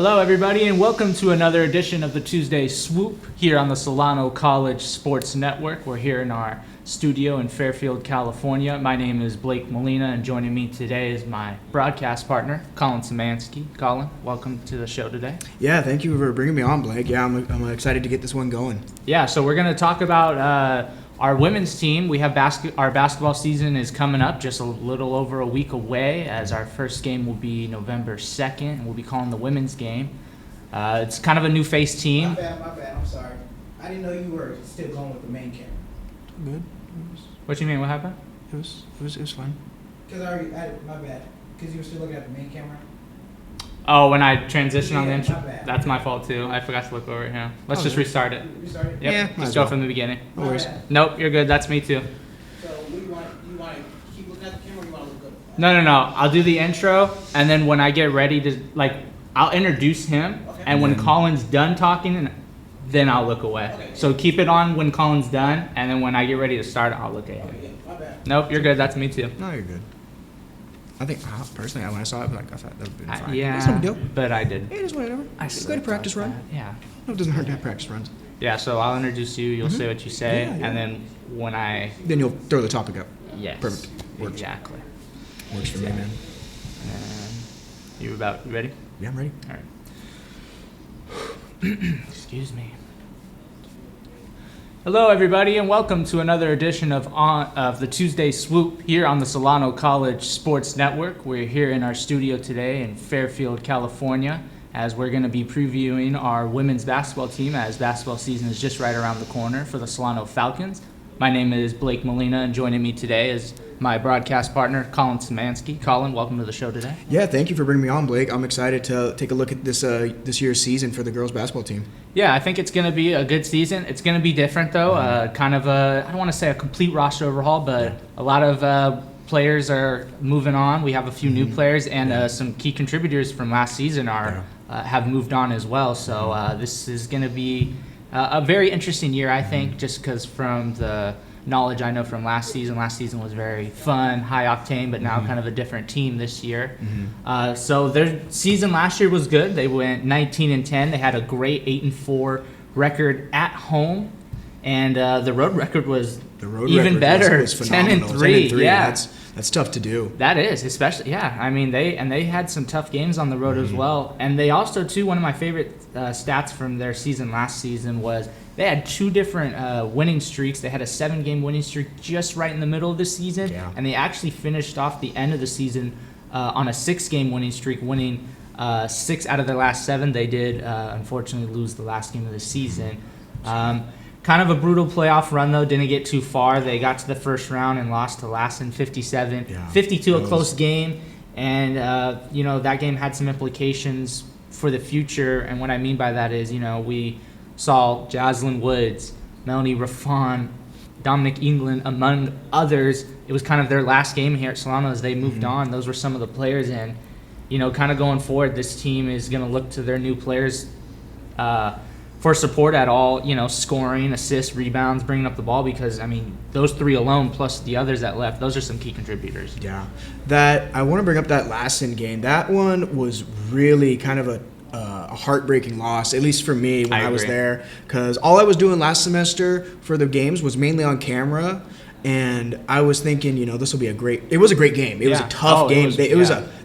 Hello, everybody, and welcome to another edition of the Tuesday Swoop here on the Solano College Sports Network. We're here in our studio in Fairfield, California. My name is Blake Molina, and joining me today is my broadcast partner, Collin Samansky. Collin, welcome to the show today. Yeah, thank you for bringing me on, Blake. Yeah, I'm excited to get this one going. Yeah, so we're going to talk about our women's team. We have our basketball season is coming up just a little over a week away, as our first game will be November 2nd, and we'll be calling the women's game. It's kind of a new face team. My bad. I'm sorry. I didn't know you were still going with the main camera. Good. What do you mean? What happened? It was fine. My bad. Because you were still looking at the main camera. Oh, when I transition on the Yeah, intro? my bad. That's my fault, too. I forgot to look over it here. Let's just Okay. restart it. Restart it? Yep. Yeah, might Just as go well. from the beginning. No worries. bad. Nope, you're good. That's me, too. So you want to keep looking at the camera or you want to look good? No. I'll do the intro, and then when I get ready to, I'll introduce him, Okay. and when Colin's done talking, then I'll look away. Okay. So keep it on when Colin's done, and then when I get ready to start, I'll look at him. Okay, yeah, my bad. Nope, you're good. That's me, too. No, you're good. I think, personally, when I saw it, I thought that would have been fine. Yeah, That's no big deal. but I did. Hey, just whatever. I It's a good practice run. Yeah. No, it doesn't hurt to have practice runs. Yeah, so I'll introduce you, you'll say what you say, Yeah, yeah. and then when I... Then you'll throw the topic up. Yes. Perfect. Works. Exactly. Works for me, man. And you ready? Yeah, I'm ready. All right. Excuse me. Hello, everybody, and welcome to another edition of the Tuesday Swoop here on the Solano College Sports Network. We're here in our studio today in Fairfield, California, as we're going to be previewing our women's basketball team, as basketball season is just right around the corner for the Solano Falcons. My name is Blake Molina, and joining me today is my broadcast partner, Collin Samansky. Collin, welcome to the show today. Yeah, thank you for bringing me on, Blake. I'm excited to take a look at this year's season for the girls basketball team. Yeah, I think it's going to be a good season. It's going to be different, though. Kind of I don't want to say a complete roster overhaul, but a lot of players are moving on. We have a few new players, and some key contributors from last season have moved on as well. So this is going to be a very interesting year, I think, just because from the knowledge I know from last season was very fun, high octane, but now kind of a different team this year. So their season last year was good. They went 19-10. They had a great 8-4 record at home, and the road record was even better, was phenomenal. 10-3. 10-3. Yeah, that's tough to do. that is, especially, yeah. I mean, they had some tough games on the road as well. And they also, too, one of my favorite stats from their season last season was they had two different winning streaks. They had a 7-game winning streak just right in the middle of the season. Yeah. And they actually finished off the end of the season on a 6-game winning streak, winning 6 out of their last 7. They did, unfortunately, lose the last game of the season. Kind of a brutal playoff run, though. Didn't get too far. They got to the first round and lost to Lassen 57. Yeah, 52, a close game. And, that game had some implications for the future. And what I mean by that is, we saw Jaslyn Woods, Melanie Raffon, Dominic England, among others. It was kind of their last game here at Solano as they moved on. Those were some of the players. And, kind of going forward, this team is going to look to their new players for support at all, scoring, assists, rebounds, bringing up the ball, because, those 3 alone plus the others that left, those are some key contributors. Yeah. I want to bring up that Lassen game. That one was really kind of a heartbreaking loss, at least for me when I was there, because all I was doing last semester for the games was mainly on camera, and I was thinking, this will be it was a great game. It was a tough game.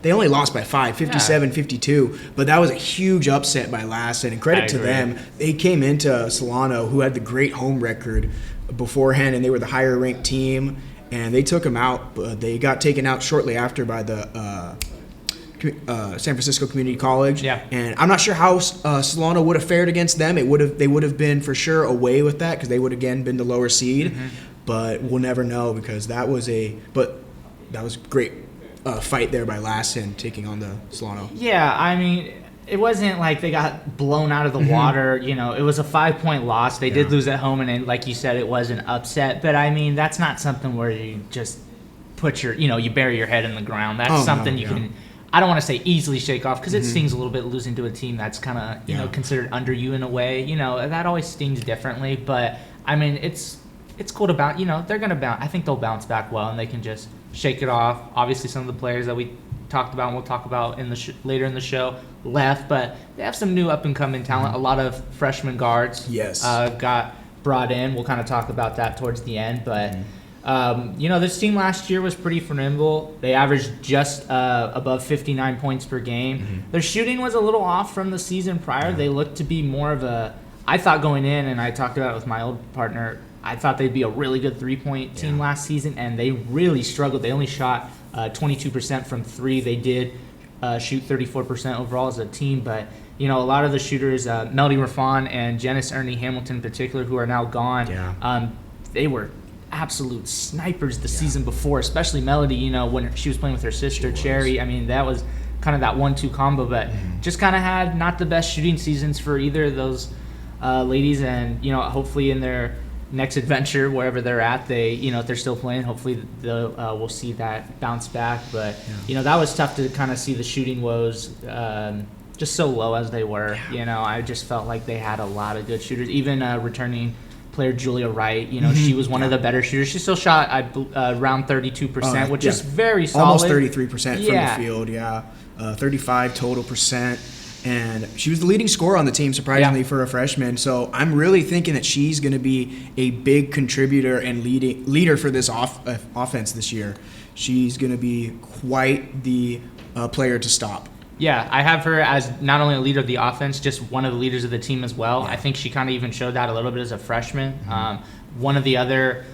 They only lost by 5, 57-52, but that was a huge upset by Lassen, and credit to them. They came into Solano, who had the great home record beforehand, and they were the higher ranked team, and they took them out. They got taken out shortly after by the San Francisco Community College. Yeah. And I'm not sure how Solano would have fared against them. They would have been for sure away with that, because they would again been the lower seed. But we'll never know, because that was great fight there by Lassen taking on the Solano. Yeah, it wasn't like they got blown out of the water. It was a 5-point loss. They did lose at home, and like you said, it was an upset. But that's not something where you just put you bury your head in the ground. That's something you can, I don't want to say easily shake off, because it stings a little bit losing to a team that's kind of considered under you in a way. That always stings differently. But it's cool to bounce. They're gonna bounce. I think they'll bounce back well, and they can just shake it off. Obviously, some of the players that we talked about and we'll talk about in the later in the show left, but they have some new up-and-coming talent. A lot of freshman guards got brought in. We'll kind of talk about that towards the end, but this team last year was pretty formidable. They averaged just above 59 points per game. Their shooting was a little off from the season prior. They looked to be more of I thought going in, and I talked about it with my old partner, I thought they'd be a really good three-point team last season, and they really struggled. They only shot 22% from three. They did shoot 34% overall as a team, but a lot of the shooters, Melody Raffon and Janice Ernie Hamilton in particular, who are now gone, they were absolute snipers the season before, especially Melody, when she was playing with her sister, Cherry. I mean, that was kind of that 1-2 combo, but just kind of had not the best shooting seasons for either of those ladies, and hopefully in their next adventure wherever they're at, they if they're still playing, hopefully we'll see that bounce back. But that was tough to kind of see the shooting woes just so low as they were. I just felt like they had a lot of good shooters. Even returning player Julia Wright, she was one of the better shooters. She still shot around 32%, which is very solid. Almost 33% from the field. 35 total percent. And she was the leading scorer on the team, surprisingly, for a freshman. So I'm really thinking that she's going to be a big contributor and leader for this offense this year. She's going to be quite the player to stop. Yeah, I have her as not only a leader of the offense, just one of the leaders of the team as well. I think she kind of even showed that a little bit as a freshman. One of the other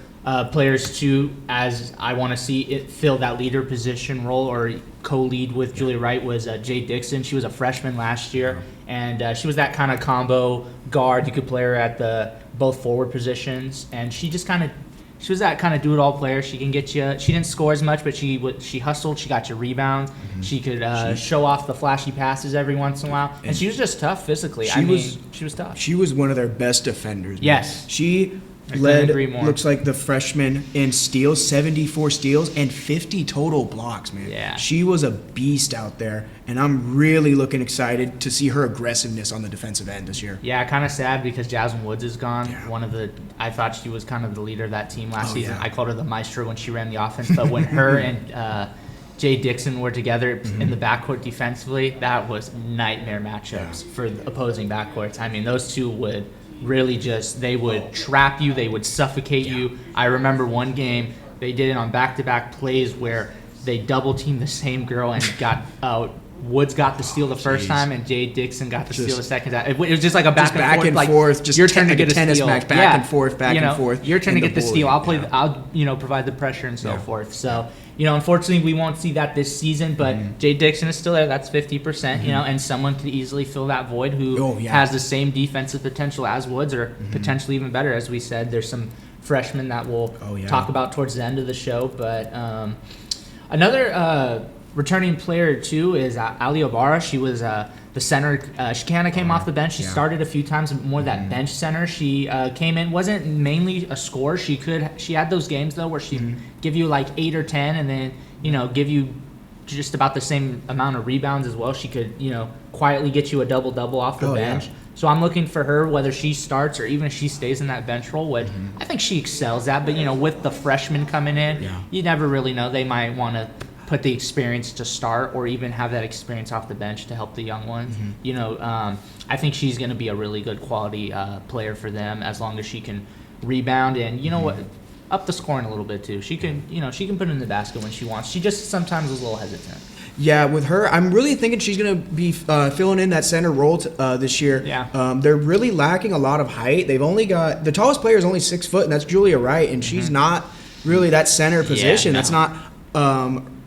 players, too, as I want to see it fill that leader position role or co-lead with Julia Wright, was Jay Dixon. She was a freshman last year, and she was that kind of combo guard. You could play her at both forward positions, and she was that kind of do-it-all player. She can get you. She didn't score as much, but she hustled. She got you rebounds. She could show off the flashy passes every once in a while, and she was just tough physically. She was tough. She was one of their best defenders. Yes, she looks like the freshman in steals, 74 steals and 50 total blocks, man. Yeah. She was a beast out there, and I'm really looking excited to see her aggressiveness on the defensive end this year. Yeah, kind of sad because Jasmine Woods is gone. I thought she was kind of the leader of that team last season. I called her the maestro when she ran the offense, but when her and Jay Dixon were together in the backcourt defensively, that was nightmare matchups for the opposing backcourts. I mean, those two would really they would trap you, they would suffocate you. I remember one game they did it on back-to-back plays where they double-teamed the same girl and got Woods got the steal the first time and Jay Dixon got the steal the second time. It was just like a back and forth. Just your turn to get a tennis steal. match, back and forth. Your turn to get the steal. I'll provide the pressure and so forth. So unfortunately, we won't see that this season, but Jay Dixon is still there. That's 50%, and someone could easily fill that void who has the same defensive potential as Woods, or potentially even better. As we said, there's some freshmen that we'll talk about towards the end of the show. But another returning player, too, is Ali Ibarra. She was the center. She kind of came off the bench. She started a few times, more that bench center. She came in, wasn't mainly a scorer. She had those games, though, where she'd give you like 8 or 10 and then, give you just about the same amount of rebounds as well. She could, quietly get you a double-double off the bench. So I'm looking for her, whether she starts or even if she stays in that bench role, which I think she excels at. But, with the freshmen coming in, you never really know. They might want to put the experience to start or even have that experience off the bench to help the young ones. I think she's going to be a really good quality player for them as long as she can rebound and, up the scoring a little bit too. She can, she can put it in the basket when she wants. She just sometimes is a little hesitant. Yeah, with her, I'm really thinking she's going to be filling in that center role this year. Yeah. They're really lacking a lot of height. They've only got – the tallest player is only 6 foot, and that's Julia Wright, and she's not really that center position. That's not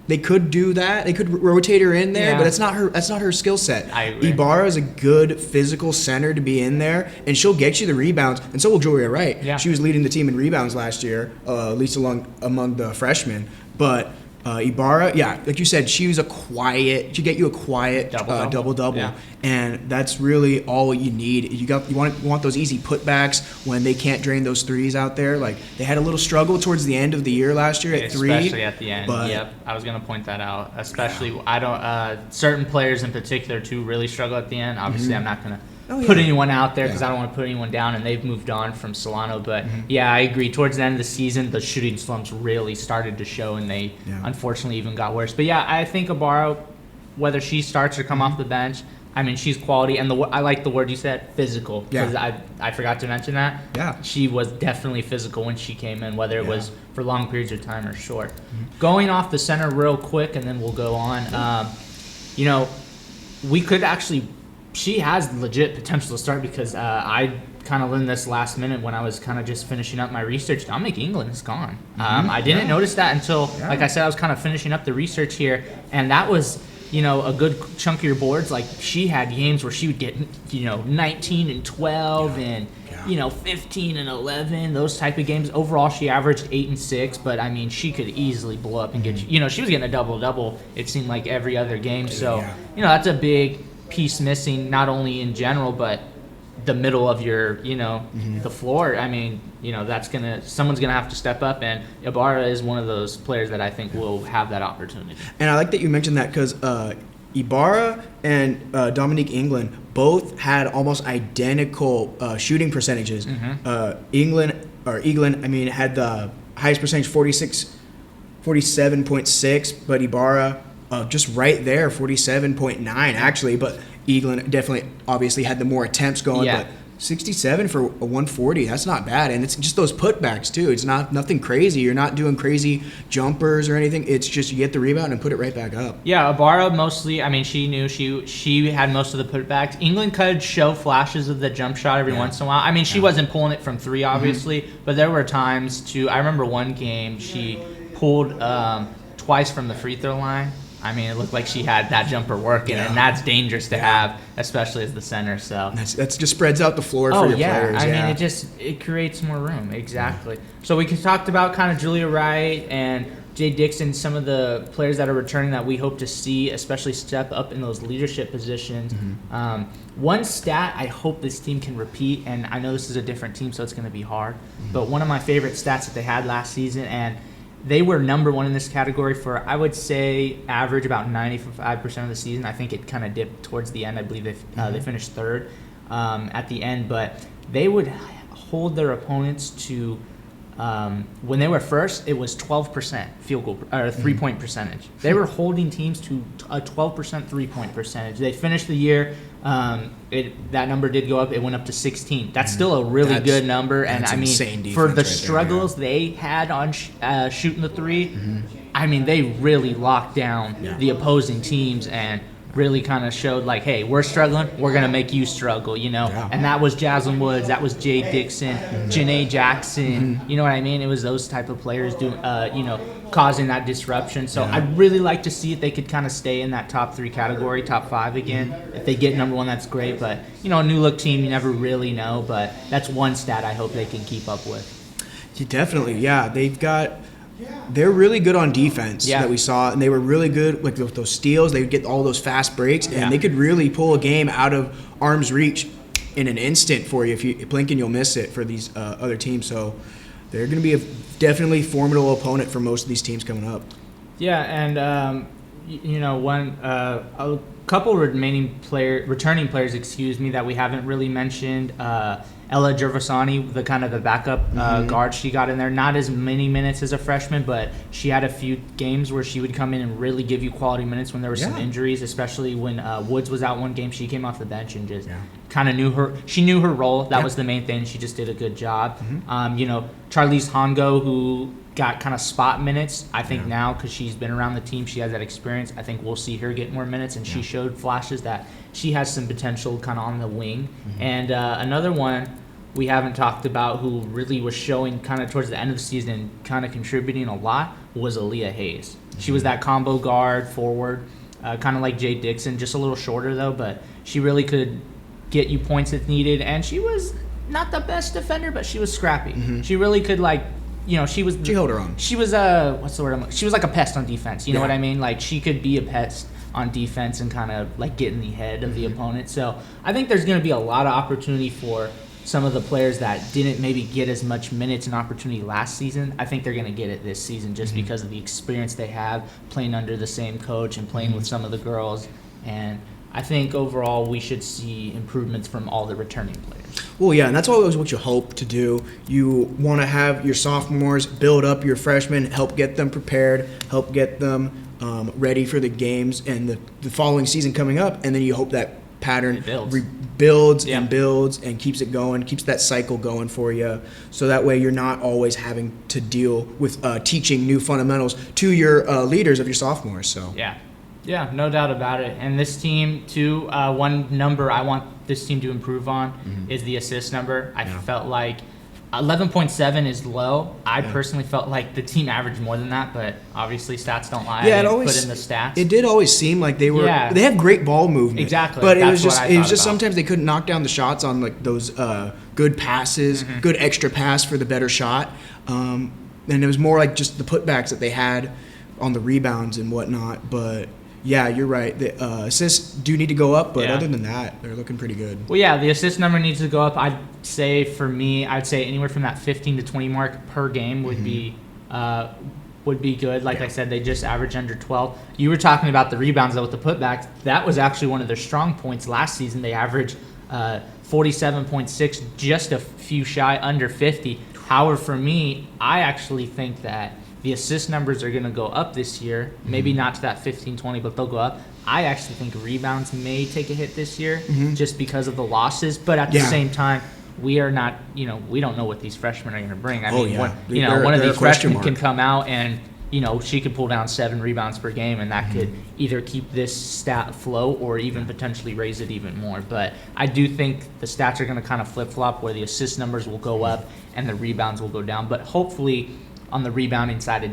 they could do that. They could rotate her in there, but that's not her skill set. I agree. Ibarra is a good physical center to be in there, and she'll get you the rebounds, and so will Julia Wright. Yeah. She was leading the team in rebounds last year, at least among the freshmen. But Ibarra, like you said, she get you a quiet double-double. And that's really all you need. You want those easy putbacks when they can't drain those threes out there. Like they had a little struggle towards the end of the year last year at three. Especially at the end. Yep, I was going to point that out. Especially, I don't. Certain players in particular too really struggle at the end. Obviously, I'm not going to put anyone out there because I don't want to put anyone down, and they've moved on from Solano. But yeah, I agree. Towards the end of the season, the shooting slumps really started to show, and they unfortunately even got worse. But yeah, I think Ibarra, whether she starts or come off the bench, I mean, she's quality, and I like the word you said, physical. Because I forgot to mention that. Yeah. She was definitely physical when she came in, whether it was for long periods of time or short. Going off the center real quick, and then we'll go on. We could actually, she has legit potential to start because I kind of learned this last minute when I was kind of just finishing up my research. Dominic England is gone. I didn't notice that until, like I said, I was kind of finishing up the research here, and that was a good chunk of your boards. Like, she had games where she would get, 19 and 12 and, 15 and 11, those type of games. Overall, she averaged 8 and 6, but, I mean, she could easily blow up and get, she was getting a double-double, it seemed like, every other game. So, that's a big piece missing, not only in general, but the middle of your, the floor. I mean, someone's gonna have to step up, and Ibarra is one of those players that I think will have that opportunity. And I like that you mentioned that because Ibarra and Dominique England both had almost identical shooting percentages. England, had the highest percentage, 47.6, but Ibarra just right there, 47.9 actually, but England definitely obviously had the more attempts going, but 67 for a 140, that's not bad. And it's just those putbacks too. It's nothing crazy. You're not doing crazy jumpers or anything. It's just you get the rebound and put it right back up. Yeah, Ibarra mostly, I mean, she knew she had most of the putbacks. England could show flashes of the jump shot every once in a while. I mean, she wasn't pulling it from three, obviously, but there were times I remember one game she pulled twice from the free throw line. I mean, it looked like she had that jumper working, and that's dangerous to have, especially as the center. So that's just spreads out the floor for your players. I mean, it creates more room. Exactly. So we talked about kind of Julia Wright and Jay Dixon, some of the players that are returning that we hope to see, especially step up in those leadership positions. One stat I hope this team can repeat, and I know this is a different team, so it's going to be hard, but one of my favorite stats that they had last season, and they were number one in this category for, I would say, average about 95% of the season. I think it kind of dipped towards the end. I believe they finished third at the end. But they would hold their opponents to, when they were first, it was 12% field goal or three-point percentage. They were holding teams to a 12% three-point percentage. They finished the year. That number did go up. It went up to 16. That's still a really good number. And I mean, for the struggles they had on shooting the three, I mean, they really locked down the opposing teams and really kind of showed like, hey, we're struggling, we're going to make you struggle, And that was Jaslyn Woods, that was Jay Dixon, Janae Jackson, you know what I mean? It was those type of players doing, causing that disruption. So I'd really like to see if they could kind of stay in that top three category, top five again. If they get number one, that's great. But, a new look team, you never really know. But that's one stat I hope they can keep up with. Definitely, they're really good on defense that we saw, and they were really good with those steals. They would get all those fast breaks, and they could really pull a game out of arm's reach in an instant for you. If you blink and you'll miss it for these other teams. So they're going to be a definitely formidable opponent for most of these teams coming up. Yeah, and a couple returning players, that we haven't really mentioned. Ella Gervasoni, the backup guard she got in there. Not as many minutes as a freshman, but she had a few games where she would come in and really give you quality minutes when there were some injuries, especially when Woods was out one game. She came off the bench and just kind of knew her. She knew her role. That was the main thing. She just did a good job. Charlize Hongo, who got kind of spot minutes. I think now, because she's been around the team, she has that experience. I think we'll see her get more minutes, and she showed flashes that she has some potential kind of on the wing. And another one we haven't talked about who really was showing kind of towards the end of the season and kind of contributing a lot was Aaliyah Hayes. She was that combo guard forward, kind of like Jay Dixon, just a little shorter though, but she really could get you points if needed. And she was not the best defender, but she was scrappy. She really could she held her own. She was she was like a pest on defense. You know what I mean? Like, she could be a pest on defense and kind of like get in the head of the opponent. So I think there's going to be a lot of opportunity for some of the players that didn't maybe get as much minutes and opportunity last season. I think they're going to get it this season just because of the experience they have playing under the same coach and playing with some of the girls. And I think overall we should see improvements from all the returning players. Well, yeah, and that's always what you hope to do. You want to have your sophomores build up your freshmen, help get them prepared, help get them ready for the games and the following season coming up, and then you hope that pattern builds and builds and keeps it going, keeps that cycle going for you, so that way you're not always having to deal with teaching new fundamentals to your leaders of your sophomores. So yeah, no doubt about it. And this team too, one number I want this team to improve on is the assist number. I felt like 11.7 is low. I personally felt like the team averaged more than that, but obviously stats don't lie. Yeah, I didn't put in the stats. It did always seem like they were. Yeah. They have great ball movement. Exactly. But it was just sometimes they couldn't knock down the shots on like those good passes, good extra pass for the better shot. And it was more like just the putbacks that they had on the rebounds and whatnot. But yeah, you're right. The assists do need to go up, but other than that, they're looking pretty good. Well, yeah, the assist number needs to go up. I'd say anywhere from that 15 to 20 mark per game would be good. Like I said, they just average under 12. You were talking about the rebounds, though, with the putbacks. That was actually one of their strong points last season. They averaged 47.6, just a few shy under 50. However, for me, I actually think that the assist numbers are going to go up this year. Maybe not to that 15-20, but they'll go up. I actually think rebounds may take a hit this year just because of the losses. But at the same time, we are not, we don't know what these freshmen are going to bring. I mean, one of these freshmen can come out and, she could pull down 7 rebounds per game, and that could either keep this stat afloat or even potentially raise it even more. But I do think the stats are going to kind of flip-flop where the assist numbers will go up and the rebounds will go down. But hopefully on the rebounding side,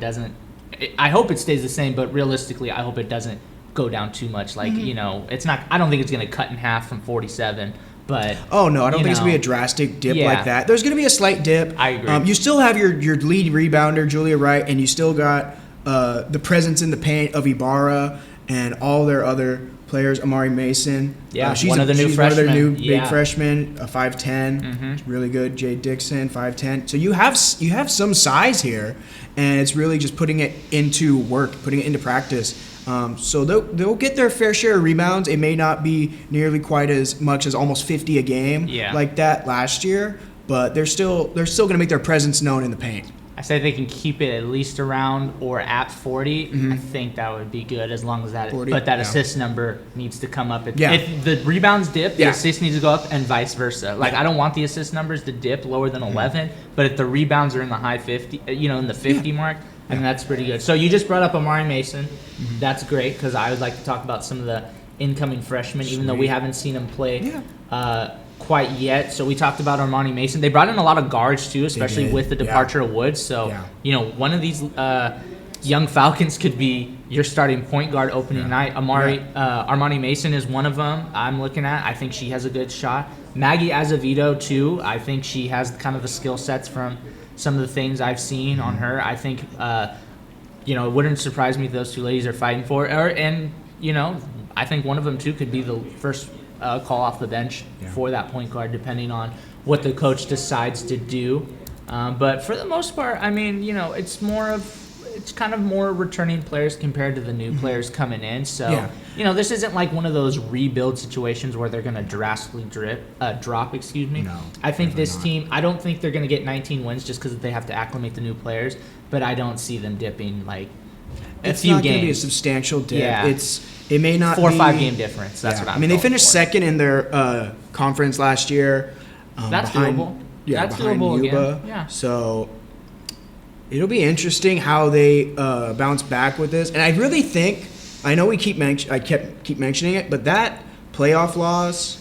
I hope it stays the same, but realistically, I hope it doesn't go down too much. Like, it's not, I don't think it's going to cut in half from 47, but. Oh, no, I don't think it's going to be a drastic dip like that. There's going to be a slight dip. I agree. You still have your lead rebounder, Julia Wright, and you still got the presence in the paint of Ibarra and all their other players, Amari Mason. She's one of the new freshmen. One of their new big freshmen, 5'10", really good. Jay Dixon, 5'10". So you have some size here, and it's really just putting it into work, putting it into practice. So they'll get their fair share of rebounds. It may not be nearly quite as much as almost 50 a game like that last year, but they're still going to make their presence known in the paint. I say they can keep it at least around or at 40. I think that would be good as long as that. 40, but that assist number needs to come up. If the rebounds dip, the assist needs to go up, and vice versa. Like I don't want the assist numbers to dip lower than 11, but if the rebounds are in the high 50, in the 50 mark, I mean that's pretty good. So you just brought up Amari Mason. That's great because I would like to talk about some of the incoming freshmen, even though we haven't seen them play. Quite yet. So we talked about Armani Mason. They brought in a lot of guards too, especially with the departure of Woods. So one of these young Falcons could be your starting point guard opening night. Armani Mason is one of them I'm looking at. I think she has a good shot. Maggie Azevedo too. I think she has kind of the skill sets from some of the things I've seen on her. I think it wouldn't surprise me if those two ladies are fighting for her. And I think one of them too could be the first call off the bench for that point guard, depending on what the coach decides to do. But for the most part, I mean, it's kind of more returning players compared to the new players coming in. So, this isn't like one of those rebuild situations where they're going to drastically drop. No, I think this team, I don't think they're going to get 19 wins just because they have to acclimate the new players, but I don't see them dipping like a few games. It's not going to be a substantial dip. Yeah. It may not 4 or be 5 game difference. That's what I'm they finished second in their conference last year. That's doable. Yeah, that's behind doable Yuba. Again. Yeah. So it'll be interesting how they bounce back with this. And I really think, I know we keep mentioning it, but that playoff loss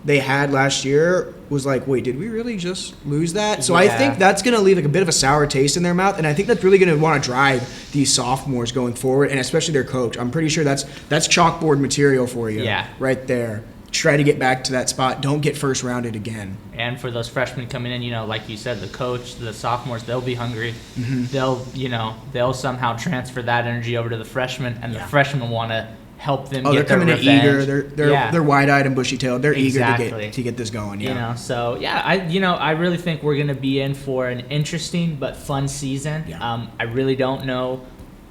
they had last year was like, wait, did we really just lose that? So I think that's going to leave like a bit of a sour taste in their mouth, and I think that's really going to want to drive these sophomores going forward, and especially their coach. I'm pretty sure that's chalkboard material for you right there. Try to get back to that spot. Don't get first rounded again. And for those freshmen coming in, like you said, the coach, the sophomores, they'll be hungry. They'll somehow transfer that energy over to the freshmen, and the freshmen want to help them get their revenge. They're coming in eager. They're wide-eyed and bushy-tailed. They're eager to get this going. I really think we're going to be in for an interesting but fun season. I really don't know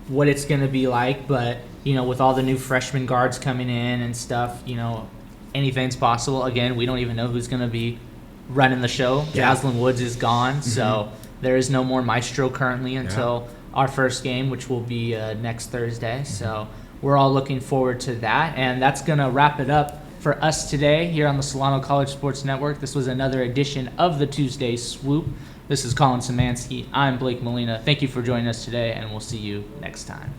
what it's going to be like, but with all the new freshman guards coming in and stuff, anything's possible. Again, we don't even know who's going to be running the show. Yeah. Jaslyn Woods is gone, so there is no more maestro currently until our first game, which will be next Thursday. So we're all looking forward to that, and that's going to wrap it up for us today here on the Solano College Sports Network. This was another edition of the Tuesday Swoop. This is Collin Samansky. I'm Blake Molina. Thank you for joining us today, and we'll see you next time.